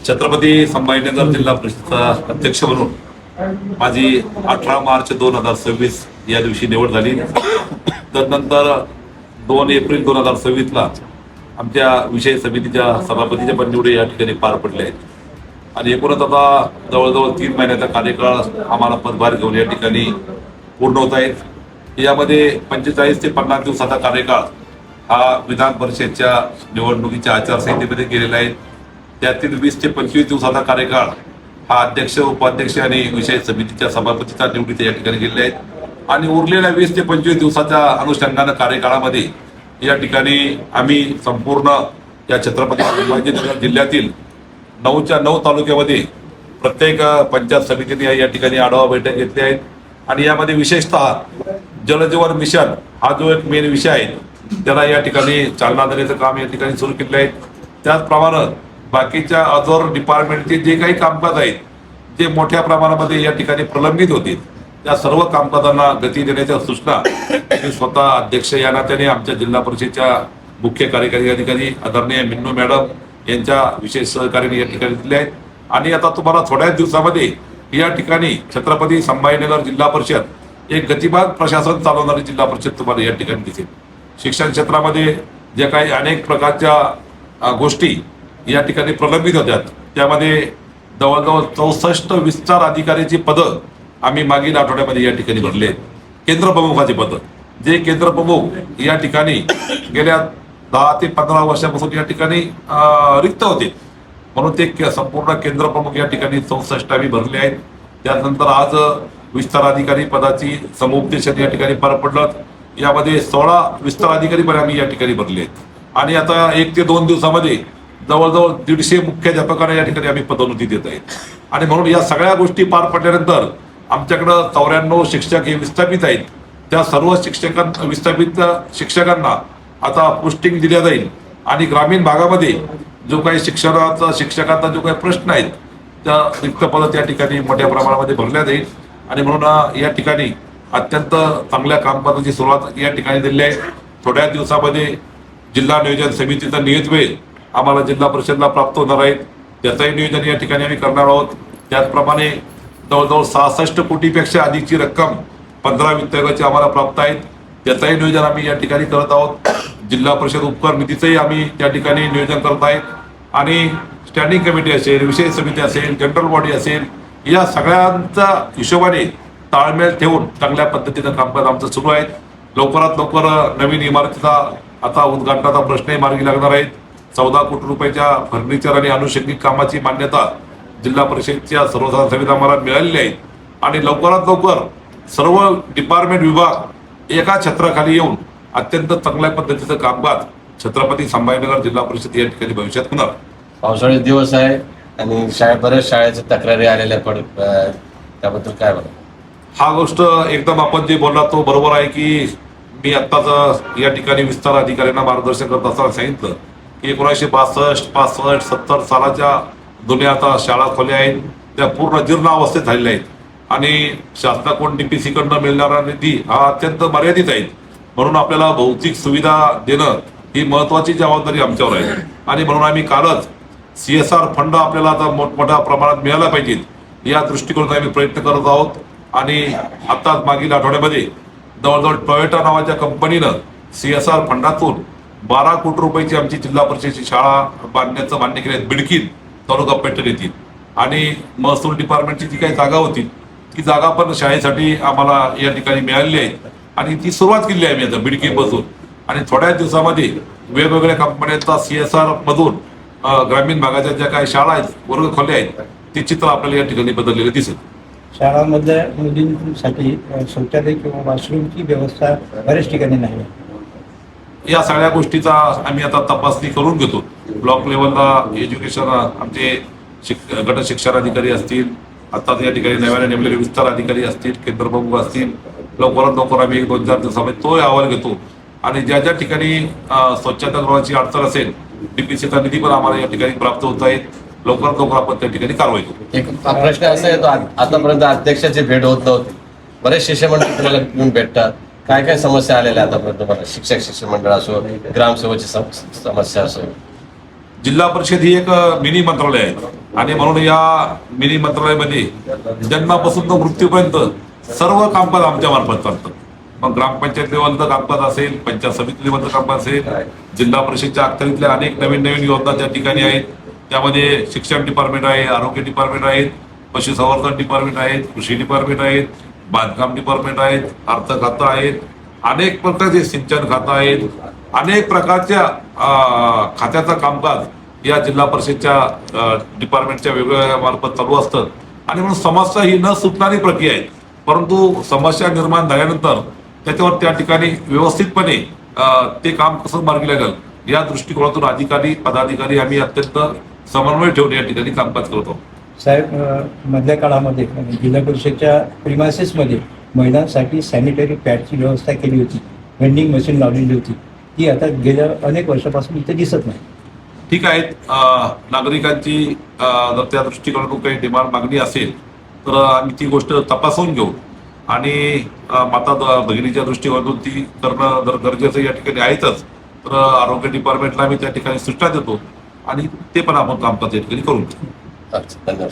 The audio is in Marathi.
छत्रपती संभाजीनगर जिल्हा परिषदचा अध्यक्ष म्हणून माझी 18 मार्च 2026 या दिवशी निवड झाली. तदनंतर 2 एप्रिल 2026ला आमच्या विषय समितीच्या सभापतीच्या पण निवडी या ठिकाणी पार पडल्या आहेत आणि एकूणच आता जवळजवळ 3 महिन्याचा कार्यकाळ आम्हाला पदभार घेऊन या ठिकाणी पूर्ण होत आहेत. यामध्ये 45 ते 50 दिवसाचा कार्यकाळ हा विधान परिषदच्या निवडणुकीच्या आचारसंहितेमध्ये गेलेला आहे. त्यातील 20 ते 25 दिवसाचा कार्यकाळ हा अध्यक्ष, उपाध्यक्ष आणि विषय समितीच्या सभापतीच्या निवडीचे या ठिकाणी गेलेले आहेत आणि उरलेल्या 20 ते 25 दिवसाच्या अनुषंगानं कार्यकाळामध्ये या ठिकाणी आम्ही संपूर्ण या छत्रपती संभाजीनगर जिल्ह्यातील 9च्या 9 तालुक्यामध्ये प्रत्येक पंचायत समितीने या ठिकाणी आढावा बैठक घेतली आहेत आणि यामध्ये विशेषतः जलजीवन मिशन हा जो एक मेन विषय आहे त्याला या ठिकाणी चालना देण्याचं काम या ठिकाणी सुरू केलेलं आहे. त्याचप्रमाणे बाकीच्या अदर डिपार्टमेंटचे जे काही कामकाज आहेत जे मोठ्या प्रमाणामध्ये या ठिकाणी प्रलंबित होते त्या सर्व कामकाजांना गती देण्याच्या सूचना मी स्वतः अध्यक्ष या नात्याने आमच्या जिल्हा परिषदेच्या मुख्य कार्यकारी अधिकारी आदरणीय मिन्नू मॅडम यांच्या विशेष सहकार्याने या ठिकाणी दिले आहेत आणि आता तुम्हाला थोड्याच दिवसामध्ये या ठिकाणी छत्रपती संभाजीनगर जिल्हा परिषद एक गतिमान प्रशासन चालवणारी जिल्हा परिषद तुम्हाला या ठिकाणी दिसेल. शिक्षण क्षेत्रामध्ये जे काही अनेक प्रकारच्या गोष्टी या ठिकाणी प्रलंबित होत्या त्यामध्ये जवळजवळ 64 विस्तार अधिकाऱ्याची पदं आम्ही मागील आठवड्यामध्ये या ठिकाणी भरले. केंद्र प्रमुखाचे पद जे केंद्र प्रमुख या ठिकाणी गेल्या 10 ते 15 वर्षापासून या ठिकाणी रिक्त होते म्हणून ते संपूर्ण केंद्र प्रमुख या ठिकाणी 64 आम्ही भरले आहेत. त्यानंतर आज विस्तार अधिकारी पदाची समुपदेशन या ठिकाणी पार पडलं. यामध्ये 16 विस्तार अधिकारी पण आम्ही या ठिकाणी भरले आहेत आणि आता 1 ते 2 दिवसामध्ये जवळजवळ 150 मुख्याध्यापकांना या ठिकाणी आम्ही पदोन्नती देत आहेत आणि म्हणून या सगळ्या गोष्टी पार पडल्यानंतर आमच्याकडं 94 शिक्षक हे विस्थापित आहेत. त्या सर्व विस्थापित शिक्षकांना आता पोस्टिंग दिल्या जाईल आणि ग्रामीण भागामध्ये जो काही शिक्षकांचा जो काही प्रश्न आहेत त्या रिक्त पदं त्या ठिकाणी मोठ्या प्रमाणामध्ये भरल्या जाईल आणि म्हणून या ठिकाणी अत्यंत चांगल्या कामकाजाची सुरुवात या ठिकाणी दिली आहे. थोड्या दिवसामध्ये जिल्हा नियोजन समितीचा नियत वेळ आम्हाला जिल्हा परिषदला प्राप्त होणार आहे. त्याचंही नियोजन या ठिकाणी आम्ही करणार आहोत. त्याचप्रमाणे जवळजवळ 66 कोटीपेक्षा अधिकची रक्कम 15 वित्त आयोगाची आम्हाला प्राप्त आहेत. त्याचंही नियोजन आम्ही या ठिकाणी करत आहोत. जिल्हा परिषद उपकर निधीचंही आम्ही त्या ठिकाणी नियोजन करत आहेत आणि स्टँडिंग कमिटी असेल, विषय समिती असेल, जनरल बॉडी असेल या सगळ्यांच्या हिशोबाने ताळमेळ ठेवून चांगल्या पद्धतीनं कामकाज आमचं सुरू आहे. लवकरात लवकर नवीन इमारतीचा आता उद्घाटनाचा प्रश्नही मार्गी लागणार आहेत. 14 कोटी रुपयाच्या फर्निचर आणि अनुषंगिक कामाची मान्यता जिल्हा परिषदेच्या सर्वसाधारण सभेत आम्हाला मिळालेली आहे आणि लवकरात लवकर सर्व डिपार्टमेंट विभाग एका छत्राखाली येऊन अत्यंत चांगल्या पद्धतीचं कामकाज छत्रपती संभाजीनगर जिल्हा परिषद या ठिकाणी भविष्यात होणार. पावसाळी दिवस आहे आणि बऱ्याच शाळेच्या तक्रारी आलेल्या त्याबद्दल काय बघा? हा गोष्ट एकदम आपण जे बोलला तो बरोबर आहे की मी आत्ताच या ठिकाणी विस्तार अधिकाऱ्यांना मार्गदर्शन करत असताना सांगितलं की 1962, 65, 70 सालाच्या जुन्या आता शाळा खोल्या आहेत त्या पूर्ण जीर्ण अवस्थेत झालेल्या आहेत आणि शासनाकडून DPC कडनं मिळणारा निधी हा अत्यंत मर्यादित आहे. म्हणून आपल्याला भौतिक सुविधा देणं ही महत्वाची जबाबदारी आमच्यावर आहे आणि म्हणून आम्ही कालच CSR फंड आपल्याला आता मोठमोठ्या प्रमाणात मिळायला पाहिजेत या दृष्टिकोनातून आम्ही प्रयत्न करत आहोत आणि आत्ताच मागील आठवड्यामध्ये जवळजवळ टोयोटा नावाच्या कंपनीनं CSR फंडातून 12 कोटी रुपयाची आमची जिल्हा परिषदेची शाळा बांधण्याचं मान्य केलं आहे. बिडकीन तालुका पेठण येथील आणि महसूल डिपार्टमेंटची जी काही जागा होती ती जागा पण शाळेसाठी आम्हाला या ठिकाणी मिळालेली आहे आणि ती सुरुवात केली आहे मी आता बिडकीन बसून आणि थोड्या दिवसामध्ये वेगवेगळ्या कंपन्यांचा CSR मधून ग्रामीण भागाच्या ज्या काही शाळा आहेत, वर्ग खोल्या आहेत ते चित्र आपल्याला या ठिकाणी बदललेलं दिसेल. शाळांमध्ये मुलींसाठी शौचालय किंवा वॉशरूमची व्यवस्था बऱ्याच ठिकाणी नाही. या सगळ्या गोष्टीचा आम्ही आता तपासणी करून घेतो. ब्लॉक लेवलला एज्युकेशन आमचे गट शिक्षण अधिकारी असतील, आता या ठिकाणी नव्याने नेमलेले विस्तार अधिकारी असतील, केंद्र प्रमुख असतील, लवकरात लवकर आम्ही 1-2-4 दिवसामध्ये तो अहवाल घेतो आणि ज्या ज्या ठिकाणी स्वच्छतागृहाची अडचण असेल DPCचा निधी पण आम्हाला या ठिकाणी प्राप्त होत आहेत. लवकरात लवकर आपण त्या ठिकाणी कारवाई करू. एक प्रश्न असा येतो, आतापर्यंत अध्यक्षाची भेट होत नव्हती, बरेच शिष्यमंडळ तुम्हाला येऊन भेटतात, काय काय समस्या आलेल्या आतापर्यंत तुम्हाला? शिक्षक शिक्षण मंडळ असो, ग्रामसेवकाची समस्या असो, जिल्हा परिषद ही एक मिनी मंत्रालय आहे आणि म्हणून या मिनी मंत्रालयामध्ये जन्मापासून तर मृत्यूपर्यंत सर्व कामकाज आमच्या मार्फत चालतं. मग ग्रामपंचायत लेवलचं कामकाज असेल, पंचायत समिती लेवलचं कामकाज असेल, जिल्हा परिषदच्या अखत्यारीतल्या अनेक नवीन नवीन योजना त्या ठिकाणी आहेत. त्यामध्ये शिक्षण डिपार्टमेंट आहे, आरोग्य डिपार्टमेंट आहेत, पशुसंवर्धन डिपार्टमेंट आहेत, कृषी डिपार्टमेंट आहेत, बांधकाम डिपार्टमेंट आहेत, अर्थ खातं आहेत, अनेक प्रकारचे सिंचन खातं आहेत, अनेक प्रकारच्या खात्याचं कामकाज या जिल्हा परिषदच्या डिपार्टमेंटच्या वेगवेगळ्या मार्फत चालू असतं. आणि म्हणून समस्या ही न सुटणारी प्रक्रिया आहे, परंतु समस्या निर्माण झाल्यानंतर त्याच्यावर त्या ठिकाणी व्यवस्थितपणे ते काम कसं मार्गी लागेल या दृष्टिकोनातून अधिकारी पदाधिकारी आम्ही अत्यंत समन्वय ठेवून या ठिकाणी कामकाज करतो. साहेब, मधल्या काळामध्ये जिल्हा परिषदच्या प्रिमायसेसमध्ये महिलांसाठी सॅनिटरी पॅडची व्यवस्था केली होती, वेंडिंग मशीन लावलेली होती. ती आता गेल्या अनेक वर्षापासून इथे दिसत नाही. ठीक आहे, नागरिकांची जर त्या दृष्टिकोनातून काही डिमांड मागणी असेल तर आम्ही ती गोष्ट तपासून घेऊ आणि माता भगिनीच्या दृष्टिकोनातून ती करणं जर गरजेचं या ठिकाणी आहेतच तर आरोग्य डिपार्टमेंटला आम्ही त्या ठिकाणी सूचना देतो आणि ते पण आपण कामकाज या ठिकाणी करून घेऊ. धन्यवाद.